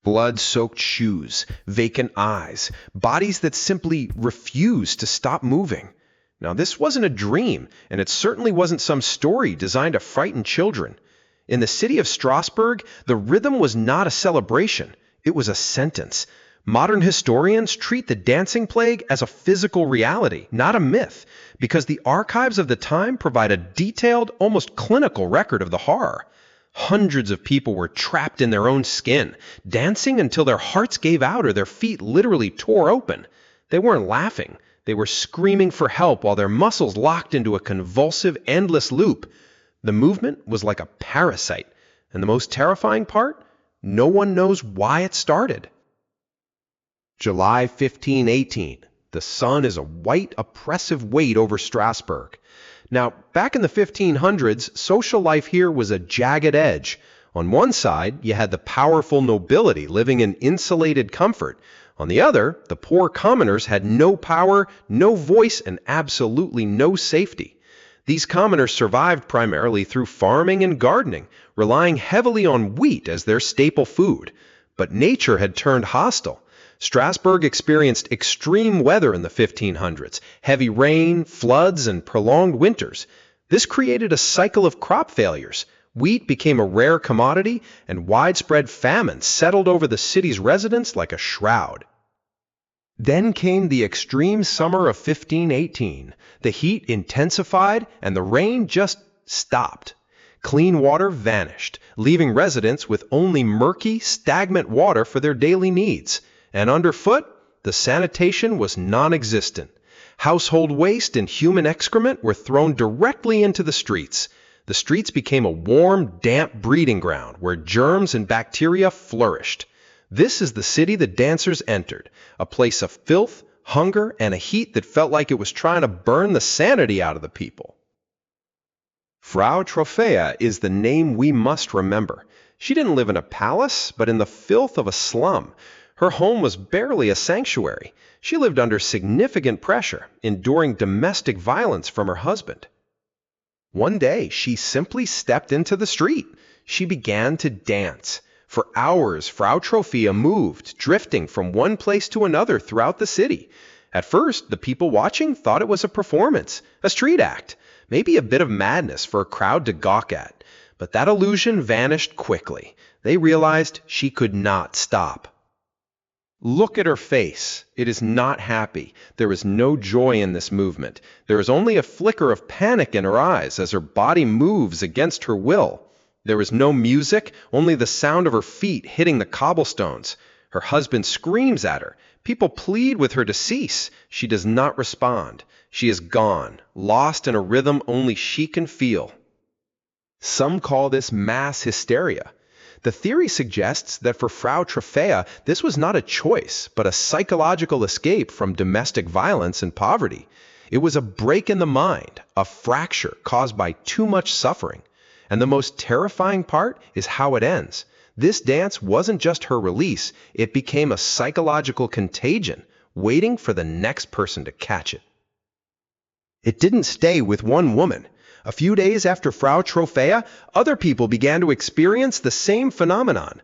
Blood-soaked shoes, vacant eyes, bodies that simply refused to stop moving. Now, this wasn't a dream, and it certainly wasn't some story designed to frighten children. In the city of Strasbourg, the rhythm was not a celebration. It was a sentence. Modern historians treat the dancing plague as a physical reality, not a myth, because the archives of the time provide a detailed, almost clinical record of the horror. Hundreds of people were trapped in their own skin, dancing until their hearts gave out or their feet literally tore open. They weren't laughing. They were screaming for help while their muscles locked into a convulsive, endless loop. The movement was like a parasite, and the most terrifying part? No one knows why it started. July 1518. The sun is a white, oppressive weight over Strasbourg. Now, back in the 1500s, social life here was a jagged edge. On one side, you had the powerful nobility living in insulated comfort. On the other, the poor commoners had no power, no voice, and absolutely no safety. These commoners survived primarily through farming and gardening, relying heavily on wheat as their staple food. But nature had turned hostile. Strasbourg experienced extreme weather in the 1500s, heavy rain, floods, and prolonged winters. This created a cycle of crop failures. Wheat became a rare commodity, and widespread famine settled over the city's residents like a shroud. Then came the extreme summer of 1518. The heat intensified, and the rain just stopped. Clean water vanished, leaving residents with only murky, stagnant water for their daily needs. And underfoot, the sanitation was non-existent. Household waste and human excrement were thrown directly into the streets. The streets became a warm, damp breeding ground where germs and bacteria flourished. This is the city the dancers entered, a place of filth, hunger, and a heat that felt like it was trying to burn the sanity out of the people. Frau Troffea is the name we must remember. She didn't live in a palace, but in the filth of a slum. Her home was barely a sanctuary. She lived under significant pressure, enduring domestic violence from her husband. One day, she simply stepped into the street. She began to dance. For hours, Frau Troffea moved, drifting from one place to another throughout the city. At first, the people watching thought it was a performance, a street act, maybe a bit of madness for a crowd to gawk at. But that illusion vanished quickly. They realized she could not stop. Look at her face. It is not happy. There is no joy in this movement. There is only a flicker of panic in her eyes as her body moves against her will. There is no music, only the sound of her feet hitting the cobblestones. Her husband screams at her. People plead with her to cease. She does not respond. She is gone, lost in a rhythm only she can feel. Some call this mass hysteria. The theory suggests that for Frau Troffea, this was not a choice, but a psychological escape from domestic violence and poverty. It was a break in the mind, a fracture caused by too much suffering. And the most terrifying part is how it ends. This dance wasn't just her release, it became a psychological contagion, waiting for the next person to catch it. It didn't stay with one woman. A few days after Frau Troffea, other people began to experience the same phenomenon.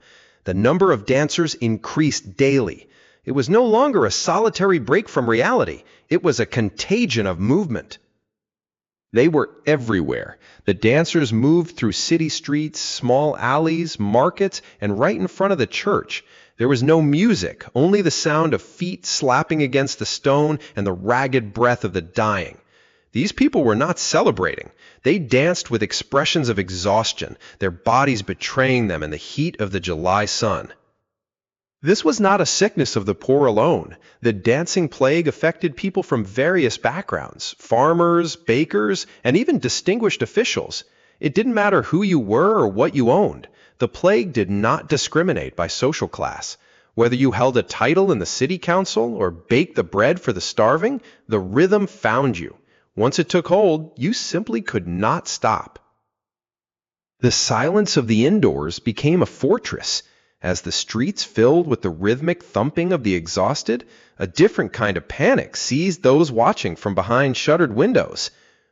The number of dancers increased daily. It was no longer a solitary break from reality. It was a contagion of movement. They were everywhere. The dancers moved through city streets, small alleys, markets, and right in front of the church. There was no music, only the sound of feet slapping against the stone and the ragged breath of the dying. These people were not celebrating. They danced with expressions of exhaustion, their bodies betraying them in the heat of the July sun. This was not a sickness of the poor alone. The dancing plague affected people from various backgrounds, farmers, bakers, and even distinguished officials. It didn't matter who you were or what you owned. The plague did not discriminate by social class. Whether you held a title in the city council or baked the bread for the starving, the rhythm found you. Once it took hold, you simply could not stop. The silence of the indoors became a fortress. As the streets filled with the rhythmic thumping of the exhausted, a different kind of panic seized those watching from behind shuttered windows.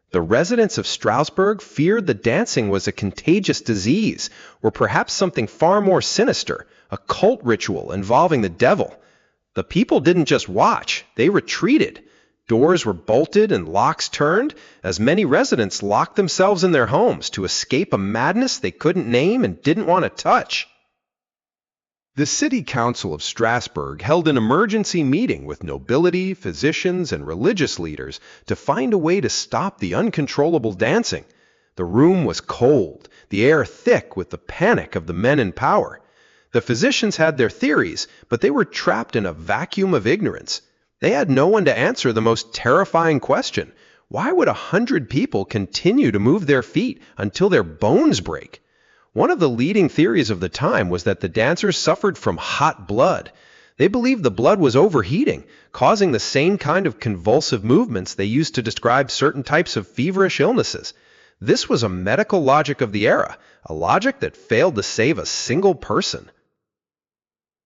The residents of Strasbourg feared the dancing was a contagious disease, or perhaps something far more sinister, a cult ritual involving the devil. The people didn't just watch, they retreated. Doors were bolted and locks turned, as many residents locked themselves in their homes to escape a madness they couldn't name and didn't want to touch. The City Council of Strasbourg held an emergency meeting with nobility, physicians, and religious leaders to find a way to stop the uncontrollable dancing. The room was cold, the air thick with the panic of the men in power. The physicians had their theories, but they were trapped in a vacuum of ignorance. They had no one to answer the most terrifying question: why would 100 people continue to move their feet until their bones break? One of the leading theories of the time was that the dancers suffered from hot blood. They believed the blood was overheating, causing the same kind of convulsive movements they used to describe certain types of feverish illnesses. This was a medical logic of the era, a logic that failed to save a single person.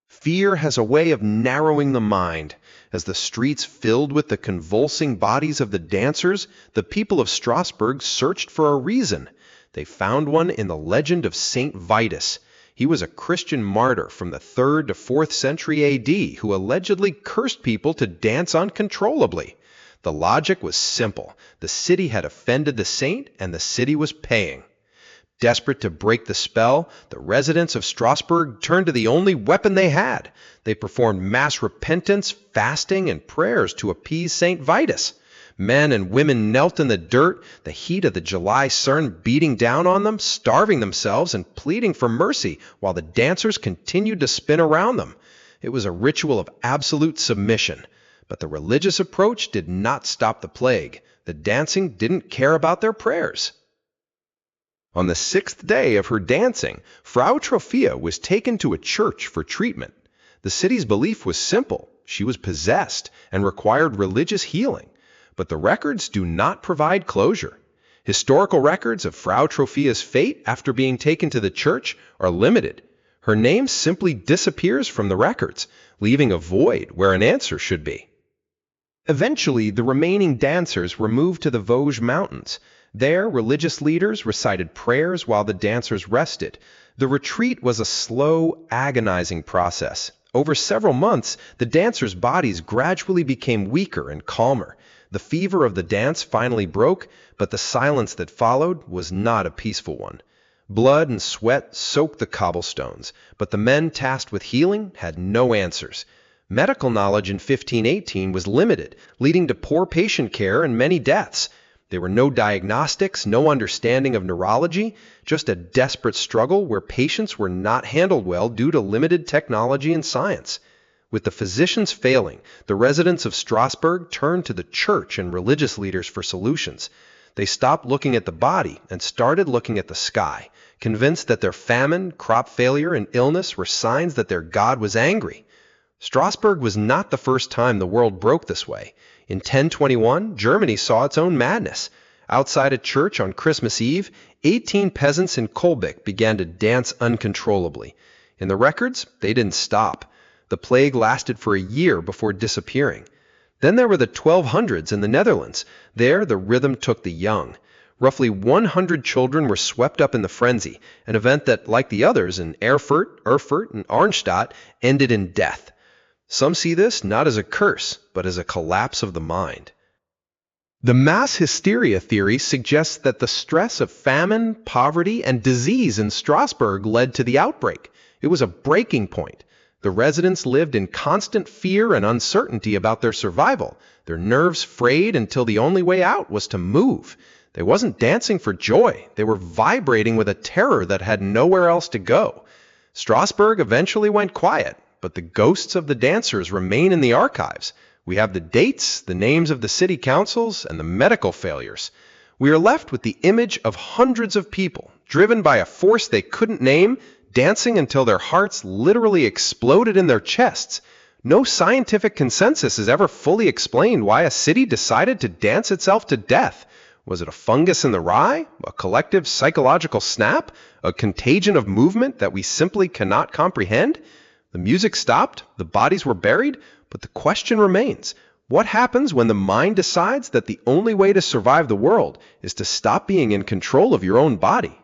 Fear has a way of narrowing the mind. As the streets filled with the convulsing bodies of the dancers, the people of Strasbourg searched for a reason. They found one in the legend of Saint Vitus. He was a Christian martyr from the 3rd to 4th century AD who allegedly cursed people to dance uncontrollably. The logic was simple. The city had offended the saint, and the city was paying. Desperate to break the spell, the residents of Strasbourg turned to the only weapon they had. They performed mass repentance, fasting, and prayers to appease Saint Vitus. Men and women knelt in the dirt, the heat of the July sun beating down on them, starving themselves and pleading for mercy while the dancers continued to spin around them. It was a ritual of absolute submission. But the religious approach did not stop the plague. The dancing didn't care about their prayers. On the 6th day of her dancing, Frau Troffea was taken to a church for treatment. The city's belief was simple. She was possessed and required religious healing. But the records do not provide closure. Historical records of Frau Troffea's fate after being taken to the church are limited. Her name simply disappears from the records, leaving a void where an answer should be. Eventually, the remaining dancers were moved to the Vosges Mountains. There, religious leaders recited prayers while the dancers rested. The retreat was a slow, agonizing process. Over several months, the dancers' bodies gradually became weaker and calmer. The fever of the dance finally broke, but the silence that followed was not a peaceful one. Blood and sweat soaked the cobblestones, but the men tasked with healing had no answers. Medical knowledge in 1518 was limited, leading to poor patient care and many deaths. There were no diagnostics, no understanding of neurology, just a desperate struggle where patients were not handled well due to limited technology and science. With the physicians failing, the residents of Strasbourg turned to the church and religious leaders for solutions. They stopped looking at the body and started looking at the sky, convinced that their famine, crop failure, and illness were signs that their God was angry. Strasbourg was not the first time the world broke this way. In 1021, Germany saw its own madness. Outside a church on Christmas Eve, 18 peasants in Kolbeck began to dance uncontrollably. In the records, they didn't stop. The plague lasted for a year before disappearing. Then there were the 1200s in the Netherlands. There, the rhythm took the young. Roughly 100 children were swept up in the frenzy, an event that, like the others in Erfurt, and Arnstadt, ended in death. Some see this not as a curse, but as a collapse of the mind. The mass hysteria theory suggests that the stress of famine, poverty, and disease in Strasbourg led to the outbreak. It was a breaking point. The residents lived in constant fear and uncertainty about their survival, their nerves frayed until the only way out was to move. They wasn't dancing for joy. They were vibrating with a terror that had nowhere else to go. Strasbourg eventually went quiet, but the ghosts of the dancers remain in the archives. We have the dates, the names of the city councils, and the medical failures. We are left with the image of hundreds of people, driven by a force they couldn't name, dancing until their hearts literally exploded in their chests. No scientific consensus has ever fully explained why a city decided to dance itself to death. Was it a fungus in the rye? A collective psychological snap? A contagion of movement that we simply cannot comprehend? The music stopped, the bodies were buried, but the question remains. What happens when the mind decides that the only way to survive the world is to stop being in control of your own body?